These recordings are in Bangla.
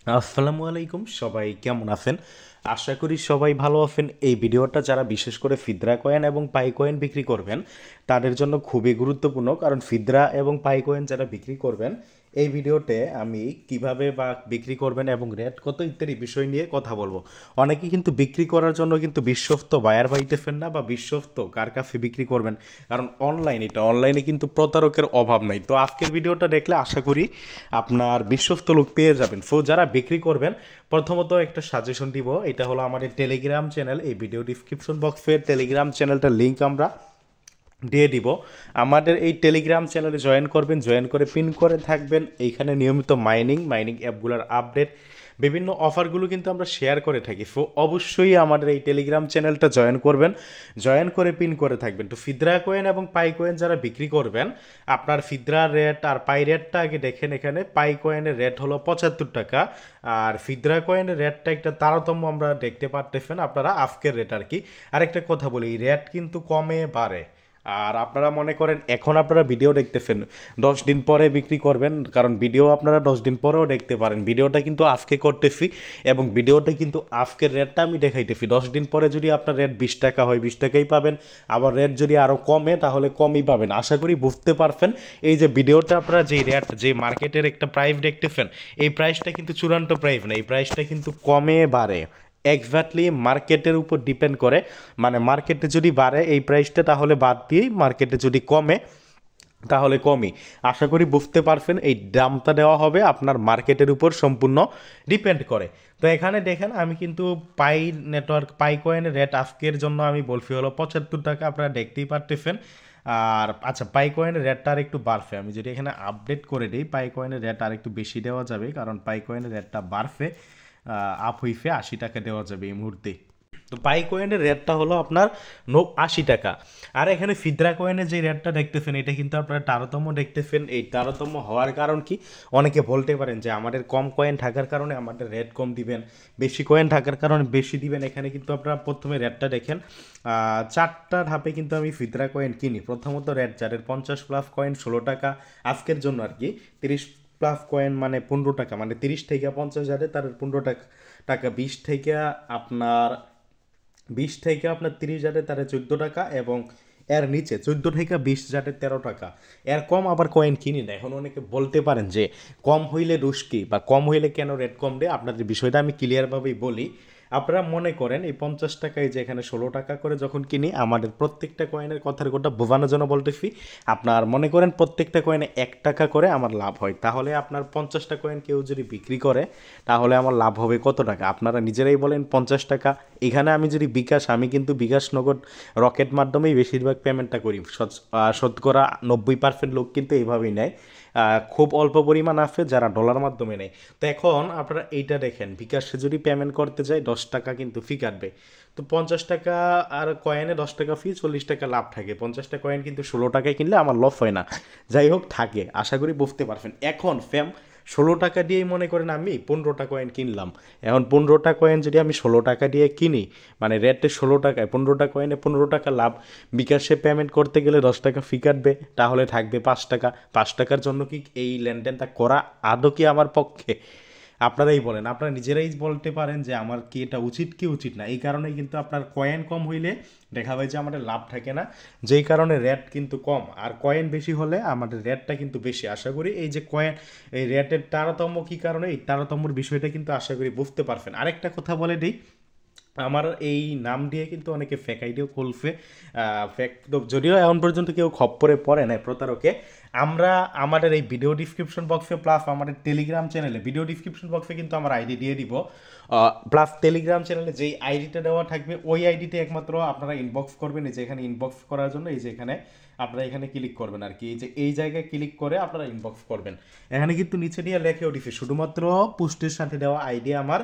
আসসালামু আলাইকুম, সবাই কেমন আছেন? আশা করি সবাই ভালো আছেন। এই ভিডিওটা যারা বিশেষ করে ফিদরা কয়েন এবং পাই কয়েন বিক্রি করবেন তাদের জন্য খুবই গুরুত্বপূর্ণ, কারণ ফিদরা এবং পাই কয়েন যারা বিক্রি করবেন এই ভিডিওতে আমি কিভাবে বা বিক্রি করবেন এবং রেট কত ইত্যাদি বিষয় নিয়ে কথা বলবো। অনেকে কিন্তু বিক্রি করার জন্য কিন্তু বিশ্বস্ত বায়ার পাইতেছেন না বা বিশ্বস্ত কার কাছে বিক্রি করবেন, কারণ অনলাইনে কিন্তু প্রতারকের অভাব নাই। তো আজকের ভিডিওটা দেখলে আশা করি আপনার বিশ্বস্ত লোক পেয়ে যাবেন। সো যারা বিক্রি করবেন, প্রথমত একটা সাজেশন দিব, এটা হলো আমাদের টেলিগ্রাম চ্যানেল। এই ভিডিও ডিসক্রিপশন বক্সে টেলিগ্রাম চ্যানেলটার লিঙ্ক আমরা দিয়ে দিব। আমাদের এই টেলিগ্রাম চ্যানেলে জয়েন করবেন, জয়েন করে পিন করে থাকবেন। এইখানে নিয়মিত মাইনিং অ্যাপগুলোর আপডেট, বিভিন্ন অফারগুলো কিন্তু আমরা শেয়ার করে থাকি। সো অবশ্যই আমাদের এই টেলিগ্রাম চ্যানেলটা জয়েন করবেন, জয়েন করে পিন করে থাকবেন। তো ফিদরা কয়েন এবং পাই কয়েন যারা বিক্রি করবেন, আপনার ফিদরা রেট আর পাই রেটটা আগে দেখেন। এখানে পাই কয়েনের রেট হলো 75 টাকা, আর ফিদরা কয়েনের রেটটা একটা তারতম্য আমরা দেখতে পারতেছেন আপনারা, আজকের রেট আর কি। আরেকটা কথা বলি, এই রেট কিন্তু কমে বাড়ে। আর আপনারা মনে করেন এখন আপনারা ভিডিও দেখতেছেন, 10 দিন পরে বিক্রি করবেন, কারণ ভিডিও আপনারা 10 দিন পরেও দেখতে পারেন। ভিডিওটা কিন্তু আজকে করতেছি এবং ভিডিওটা কিন্তু আজকের রেটটা আমি দেখাইতেছি। 10 দিন পরে যদি আপনার রেট 20 টাকা হয়, 20 টাকাই পাবেন। আবার রেট যদি আরও কমে তাহলে কমই পাবেন। আশা করি বুঝতে পারছেন। এই যে ভিডিওটা আপনারা যে রেট, যে মার্কেটের একটা প্রাইস দেখতেছেন, এই প্রাইসটা কিন্তু চূড়ান্ত প্রাইস না, এই প্রাইসটা কিন্তু কমে বাড়ে। এক্স্যাক্টলি মার্কেটের উপর ডিপেন্ড করে। মানে মার্কেটে যদি বাড়ে এই প্রাইসটা, তাহলে বাদ দিয়েই, মার্কেটে যদি কমে তাহলে কমই। আশা করি বুঝতে পারছেন। এই দামটা দেওয়া হবে আপনার মার্কেটের উপর সম্পূর্ণ ডিপেন্ড করে। তো এখানে দেখেন আমি কিন্তু পাই কয়েনের রেট আজকের জন্য আমি বলছি হলো 75 টাকা, আপনারা দেখতেই পারতেছেন। আর আচ্ছা, পাই কয়েনের রেটটা আর একটু বাড়ছে। আমি যদি এখানে আপডেট করে দিই, পাই কয়েনের রেট আর একটু বেশি দেওয়া যাবে, কারণ পাই কয়েনের রেটটা বাড়ছে, আপ হইছে 80 টাকা দেওয়া যাবে এই মুহূর্তে। তো পাই কয়েনের রেটটা হলো আপনার 80 টাকা। আর এখানে ফিদরা কয়েনের যে রেটটা দেখতেছেন, এটা কিন্তু আপনারা তারতম্য দেখতেছেন। এই তারতম্য হওয়ার কারণ কি? অনেকে বলতে পারেন যে আমাদের কম কয়েন থাকার কারণে আমাদের রেট কম দিবেন, বেশি কয়েন থাকার কারণে বেশি দিবেন। এখানে কিন্তু আপনারা প্রথমে রেটটা দেখেন। 4টা ধাপে কিন্তু আমি ফিদরা কয়েন কিনি। প্রথমত রেট যাদের 50+ কয়েন 16 টাকা আজকের জন্য আর কি। 30+ কয়েন মানে 15 টাকা, মানে 30 থেকে 50 যাদের তাদের 15 টাকা। 20 থেকে আপনার 30 যাদের তাদের 14 টাকা, এবং এর নিচে 14 থেকে 20 যাদের 13 টাকা। এর কম আবার কয়েন কিনি না। এখন অনেকে বলতে পারেন যে কম হইলে দোষ কি, বা কম হইলে কেন রেট কম দেয়। আপনাদের বিষয়টা আমি ক্লিয়ারভাবেই বলি। আপনারা মনে করেন এই 50 টাকায় যে এখানে 16 টাকা করে যখন কিনি, আমাদের প্রত্যেকটা কয়েনের কথার কথা বোঝানোর জন্য বলতেছি। আপনার মনে করেন প্রত্যেকটা কয়েনে 1 টাকা করে আমার লাভ হয়, তাহলে আপনার 50টা কয়েন কেউ যদি বিক্রি করে তাহলে আমার লাভ হবে কত টাকা? আপনারা নিজেরাই বলেন। 50 টাকা। এখানে আমি যদি আমি কিন্তু বিকাশ নগদ রকেট মাধ্যমেই বেশিরভাগ পেমেন্টটা করি। শতকরা 90% লোক কিন্তু এইভাবেই নেয়। খুব অল্প পরিমাণ আছে যারা ডলার মাধ্যমে নেয়। তো এখন আপনারা এইটা দেখেন, বিকাশে যদি পেমেন্ট করতে যাই 10 টাকা কিন্তু ফি কাটবে। তো 50 টাকা আর কয়েনে 10 টাকা ফি, 40 টাকা লাভ থাকে। 50টা কয়েন কিন্তু 16 টাকায় কিনলে আমার লস হয় না। যাই হোক, থাকে। আশা করি বুঝতে পারছেন। এখন 16 টাকা দিয়েই মনে করেন আমি 15টা কয়েন কিনলাম। এখন 15টা কয়েন যদি আমি 16 টাকা দিয়ে কিনি, মানে রেটে 16 টাকায় 15টা কয়েনে 15 টাকা লাভ। বিকাশে পেমেন্ট করতে গেলে 10 টাকা ফি কাটবে, তাহলে থাকবে 5 টাকা। 5 টাকার জন্য কি এই লেনদেনটা করা আদৌ কি আমার পক্ষে? আপনারাই বলেন, আপনারা নিজেরাই বলতে পারেন যে আমার কি এটা উচিত কি উচিত না। এই কারণেই কিন্তু আপনার কয়েন কম হইলে দেখা যায় যে আমাদের লাভ থাকে না, যেই কারণে রেট কিন্তু কম। আর কয়েন বেশি হলে আমাদের রেটটা কিন্তু বেশি। আশা করি এই যে এই রেটের তারতম্য কী কারণে, এই তারতম্যর বিষয়টা কিন্তু আশা করি বুঝতে পারছেন। আরেকটা কথা বলে দিই, আমার এই নাম দিয়ে কিন্তু অনেকে ফেক আইডিও খুলছে। ফেক, যদিও এখন পর্যন্ত কেউ খপ্পরে পড়ে নাই প্রতারকে। আমরা আমাদের এই ভিডিও ডিসক্রিপশন বক্সে প্লাস আমাদের টেলিগ্রাম চ্যানেলে, ভিডিও ডিসক্রিপশন বক্সে কিন্তু আমার আইডি দিয়ে দিব, প্লাস টেলিগ্রাম চ্যানেলে যেই আইডিটা দেওয়া থাকবে ওই আইডিতে একমাত্র আপনারা ইনবক্স করবেন। এই যে এখানে ইনবক্স করার জন্য এই যে এখানে আপনারা এখানে ক্লিক করবেন আর কি। এই যে এই জায়গায় ক্লিক করে আপনারা ইনবক্স করবেন। এখানে কিন্তু নিচে দিয়ে লেখে ওটিপি, শুধুমাত্র পোস্টের সাথে দেওয়া আইডি আমার।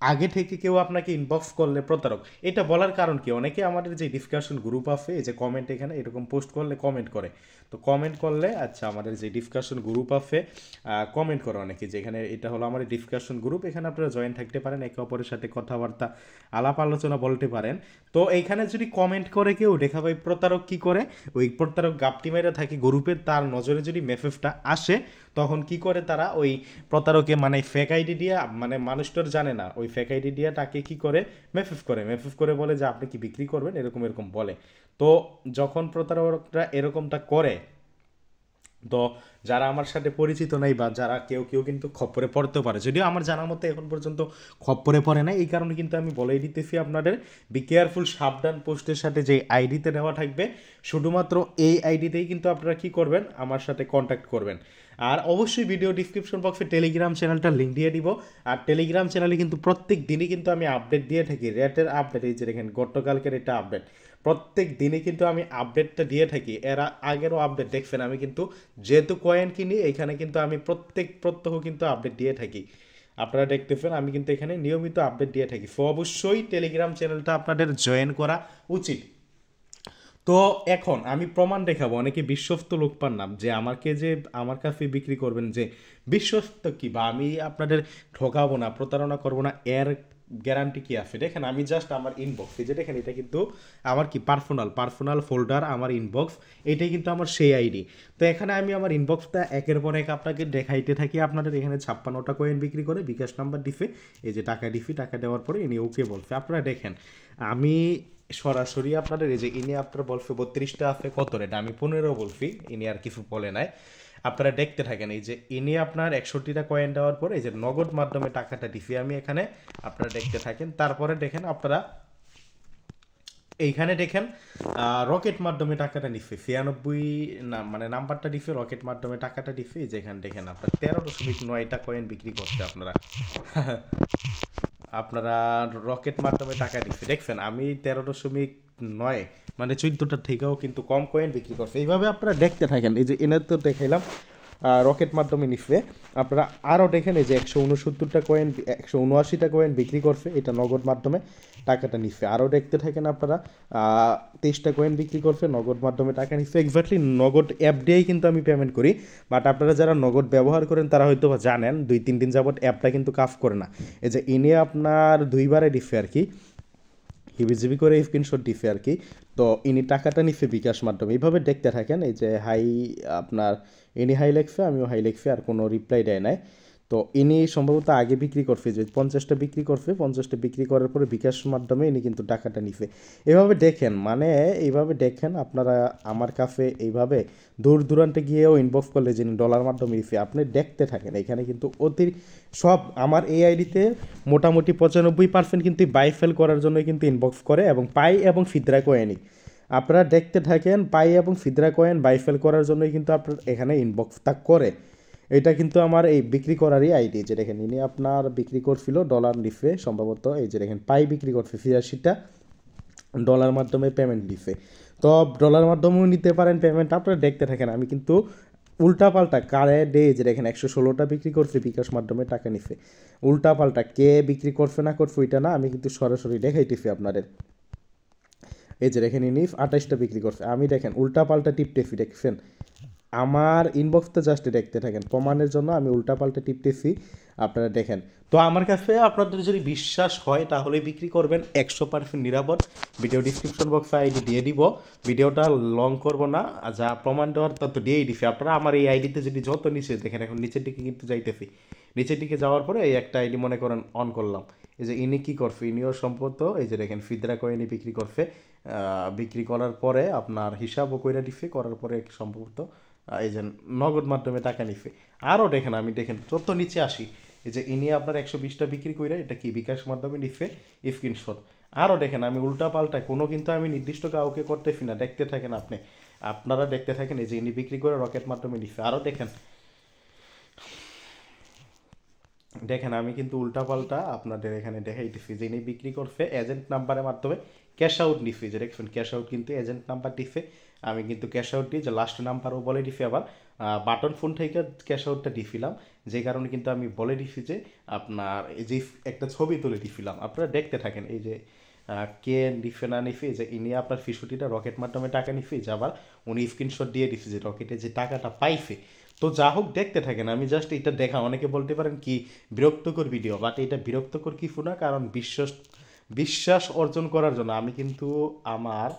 আগে থেকে কেউ আপনাকে ইনবক্স করলে প্রতারক। এটা বলার কারণ কি, অনেকে আমাদের যে ডিসকাশন গ্রুপ আছে, এই যে কমেন্ট এখানে এরকম পোস্ট করলে কমেন্ট করে। তো কমেন্ট করলে, আচ্ছা, আমাদের যে ডিসকাশন গ্রুপ আছে, কমেন্ট করে অনেকে, যে এখানে এটা হলো আমাদের ডিসকাশন গ্রুপ, এখানে আপনারা জয়েন থাকতে পারেন, একে অপরের সাথে কথাবার্তা আলাপ আলোচনা বলতে পারেন। তো এইখানে যদি কমেন্ট করে কেউ, দেখা ভাই প্রতারক কি করে, ওই প্রতারক গাপটি মেরে থাকে গ্রুপে, তার নজরে যদি মেসেজটা আসে তখন কি করে তারা ওই প্রতারকে মানে ফেক আইডি দিয়ে মানে মানুষটার জানে না ওই ফেক আইডি দিয়ে তাকে কি করে মেসেজ করে বলে যে আপনি কি বিক্রি করবেন এরকম এরকম বলে। তো যখন প্রতারকরা এরকমটা করে, তো যারা আমার সাথে পরিচিত নাই বা যারা কেউ কেউ কিন্তু খপ্পরে পড়তে পারে, যদিও আমার জানার মতো এখন পর্যন্ত খপ্পরে পড়ে না, এই কারণে কিন্তু আমি বলেই দিতেছি আপনাদের বি কেয়ারফুল, সাবধান। পোস্টের সাথে যে আইডিতে দেওয়া থাকবে শুধুমাত্র এই আইডিতেই কিন্তু আপনারা কি করবেন আমার সাথে কন্ট্যাক্ট করবেন। আর অবশ্যই ভিডিও ডিসক্রিপশন বক্সে টেলিগ্রাম চ্যানেলটার লিঙ্ক দিয়ে দিব। আর টেলিগ্রাম চ্যানেলে কিন্তু প্রত্যেক দিনই কিন্তু আমি আপডেট দিয়ে থাকি, রেটের আপডেট। এই যে দেখেন গতকালকের এটা আপডেট, প্রত্যেক দিনে কিন্তু আমি আপডেটটা দিয়ে থাকি। এর আগেরও আপডেট দেখবেন, আমি কিন্তু যেহেতু কয়েন কিনি এখানে কিন্তু আমি প্রত্যহ কিন্তু আপডেট দিয়ে থাকি। আপনারা দেখতেছেন আমি কিন্তু এখানে নিয়মিত আপডেট দিয়ে থাকি। সো অবশ্যই টেলিগ্রাম চ্যানেলটা আপনাদের জয়েন করা উচিত। তো এখন আমি প্রমাণ দেখাবো, অনেকে বিশ্বস্ত লোক পান নাম যে আমাকে যে আমার কাছে বিক্রি করবেন যে বিশ্বস্ত কি, বা আমি আপনাদের ঠকাবো না, প্রতারণা করবো না, এর গ্যারান্টি কি আছে? দেখেন আমি জাস্ট আমার ইনবক্স, এই যে দেখেন এটা কিন্তু আমার কি পার্সোনাল ফোল্ডার, আমার ইনবক্স, এটাই কিন্তু আমার সেই আইডি। তো এখানে আমি আমার ইনবক্সটা একের পর এক আপনাকে দেখাইতে থাকি। আপনাদের এখানে 56টা কয়েন বিক্রি করে বিকাশ নাম্বার দিছে, এই যে টাকা দিছি, টাকা দেওয়ার পরে ইনি ওকে বলছে। আপনারা দেখেন আমি সরাসরি আপনাদের এই যে ইনি আপনার বলছে 32টা আছে কত রেট, আমি 15 বলছি, ইনি আর কিছু বলে নাই। আপনারা দেখতে থাকেন, এই যে ইনি আপনার 61টা কয়েন দেওয়ার পরে এই যে নগদ মাধ্যমে টাকাটা দিছি আমি এখানে, আপনারা দেখতে থাকেন। তারপরে দেখেন আপনারা এইখানে দেখেন রকেট মাধ্যমে টাকাটা নিচ্ছে 96 না মানে নাম্বারটা দিচ্ছে, রকেট মাধ্যমে টাকাটা দিচ্ছে। যেখানে দেখেন আপনার 13.9টা কয়েন বিক্রি করছে আপনারা আপনারা রকেট মাধ্যমে টাকা দিচ্ছে। দেখছেন আমি 13.9 মানে 14টার থেকেও কিন্তু কম কয়েন বিক্রি করছে। এইভাবে আপনারা দেখতে থাকেন, এই যে এনার তো দেখাইলাম রকেট মাধ্যমে নিচ্ছে। আপনারা আরও দেখেন এই যে 169টা কয়েন 179টা কয়েন বিক্রি করছে, এটা নগদ মাধ্যমে টাকাটা নিচ্ছে। আরও দেখতে থাকেন আপনারা 23টা কয়েন বিক্রি করছে, নগদ মাধ্যমে টাকা নিচ্ছে। এক্স্যাক্টলি নগদ অ্যাপ দিয়েই কিন্তু আমি পেমেন্ট করি, বাট আপনারা যারা নগদ ব্যবহার করেন তারা হয়তো বা জানেন 2-3 দিন যাবত অ্যাপটা কিন্তু কাজ করে না। এই যে ইনি আপনার 2বারে দিচ্ছে আর কি, হিবিজিবি করে স্ক্রিনশট দিছে আর কি। তো ইনি টাকাটা নিচ্ছে বিকাশ মাধ্যমে। এইভাবে দেখতে থাকেন, এই যে হাই আপনার ইনি হাই লেখছে, আমিও হাই লেখছি, আর কোনো রিপ্লাই দেয় নাই। তো ইনি সম্ভবত আগে বিক্রি করছে, যে 50টা বিক্রি করছে, 50টা বিক্রি করার পরে বিকাশ মাধ্যমে ইনি কিন্তু টাকাটা নিছে। এভাবে দেখেন, মানে এইভাবে দেখেন আপনারা আমার কাছে এইভাবে দূর দূরান্তে গিয়েও ইনবক্স করলে যিনি ডলার মাধ্যমে দিছে, আপনি দেখতে থাকেন। এখানে কিন্তু সব আমার এই আইডিতে মোটামুটি 95% কিন্তু বাই ফেল করার জন্য কিন্তু ইনবক্স করে, এবং পাই এবং ফিদরা কয়েনই আপনারা দেখতে থাকেন। পাই এবং ফিদরা কয়েন বাই ফেল করার জন্যই কিন্তু আপনার এখানে ইনবক্সটা করে। এটা কিন্তু আমার এই বিক্রি করারই আইডি, যে দেখেন ইনি আপনার বিক্রি করছিল ডলার নিফে সম্ভবত, এই যে দেখেন পাই বিক্রি করছে 83টা, ডলার মাধ্যমে পেমেন্ট দিছে। তো ডলার মাধ্যমেও নিতে পারেন পেমেন্ট, আপনারা দেখতে থাকেন। আমি কিন্তু উল্টাপাল্টা কারে ডে, যে দেখেন 116টা বিক্রি করছে বিকাশ মাধ্যমে টাকা নিছে। উল্টাপাল্টা কে বিক্রি করছে না করছে ওইটা না, আমি কিন্তু সরাসরি দেখাইতেছি আপনাদের। এই যে দেখেন ইনি 28টা বিক্রি করছে, আমি দেখেন উল্টাপাল্টা টিপতেছি, দেখছেন আমার ইনবক্সটা জাস্ট দেখতে থাকেন, প্রমাণের জন্য আমি উল্টাপাল্টা টিপতেছি, আপনারা দেখেন। তো আমার কাছে আপনাদের যদি বিশ্বাস হয় তাহলে বিক্রি করবেন, 100% নিরাপদ। ভিডিও ডিসক্রিপশন বক্সে আইডি দিয়ে দিব, ভিডিওটা লং করব না, যা প্রমাণ দেওয়ার তত দিয়েই দিছি। আপনারা আমার এই আইডিতে যদি যত নিচে দেখেন, এখন নিচের দিকে কিন্তু যাইতেছি, নিচের দিকে যাওয়ার পরে এই একটা আইডি মনে করেন অন করলাম, এই যে ইনি কী করছে, ইনিও সম্ভবত এই যে দেখেন ফিদরা কয়েনি বিক্রি করছে। বিক্রি করার পরে আপনার হিসাবও কইরা দিচ্ছে, করার পরে সম্ভবত এই যে নগদ মাধ্যমে টাকা নিছে। আরও দেখেন আমি দেখেন যত নিচে আসি, এই যে ইনি আপনার 120টা বিক্রি করে, এটা কি বিকাশ মাধ্যমে নিচ্ছে স্ক্রিনশট। আরও দেখেন আমি উল্টা পাল্টা কোনো কিন্তু আমি নির্দিষ্ট কাউকে করতেছি না, দেখতে থাকেন আপনারা দেখতে থাকেন। এই যে ইনি বিক্রি করে রকেট মাধ্যমে নিচ্ছে। আরও দেখেন আমি কিন্তু উল্টাপাল্টা আপনাদের এখানে দেখাইতেছি, যে ইনি বিক্রি করছে এজেন্ট নাম্বারের মাধ্যমে ক্যাশ আউট নিচ্ছি, যে দেখছেন ক্যাশ আউট কিন্তু এজেন্ট নাম্বার দিচ্ছে, আমি কিন্তু ক্যাশ আউট দিই, যে লাস্ট নাম্বারও বলে দিছি, আবার বাটন ফোন থেকে ক্যাশ আউটটা দিছিলাম, যে কারণে কিন্তু আমি বলে দিছি যে আপনার এই যে একটা ছবি তুলে দিছিলাম। আপনারা দেখতে থাকেন, এই যে কে নিফে না নিফে, যে ইনি আপনার 65টা রকেট মাধ্যমে টাকা নিফে, যে আবার উনি স্ক্রিনশট দিয়ে দিচ্ছে যে রকেটে যে টাকাটা পাইছে। তো যা হোক দেখতে থাকেন, আমি জাস্ট এটা দেখা, অনেকে বলতে পারেন কি বিরক্তকর ভিডিও, বাট এটা বিরক্তকর কিছু না, কারণ বিশ্বাস অর্জন করার জন্য আমি কিন্তু আমার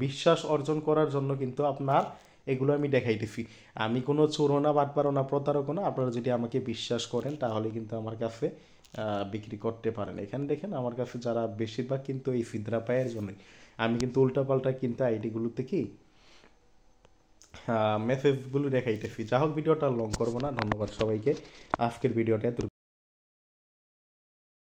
বিশ্বাস অর্জন করার জন্য কিন্তু আপনার এগুলো আমি দেখাইতেছি। আমি কোনো চোরও না, বাটপারও না, প্রতারকও না। আপনারা যদি আমাকে বিশ্বাস করেন তাহলে কিন্তু আমার কাছে বিক্রি করতে পারেন। এখানে দেখেন আমার কাছে যারা বেশিরভাগ কিন্তু এই ফিদরা পায়ের জন্যই। আমি কিন্তু উল্টাপাল্টা কিন্তু আইডিগুলোতে কি মেসেজগুলো দেখাইতেছি। যা হোক, ভিডিওটা লং করবো না। ধন্যবাদ সবাইকে। আজকের ভিডিওটা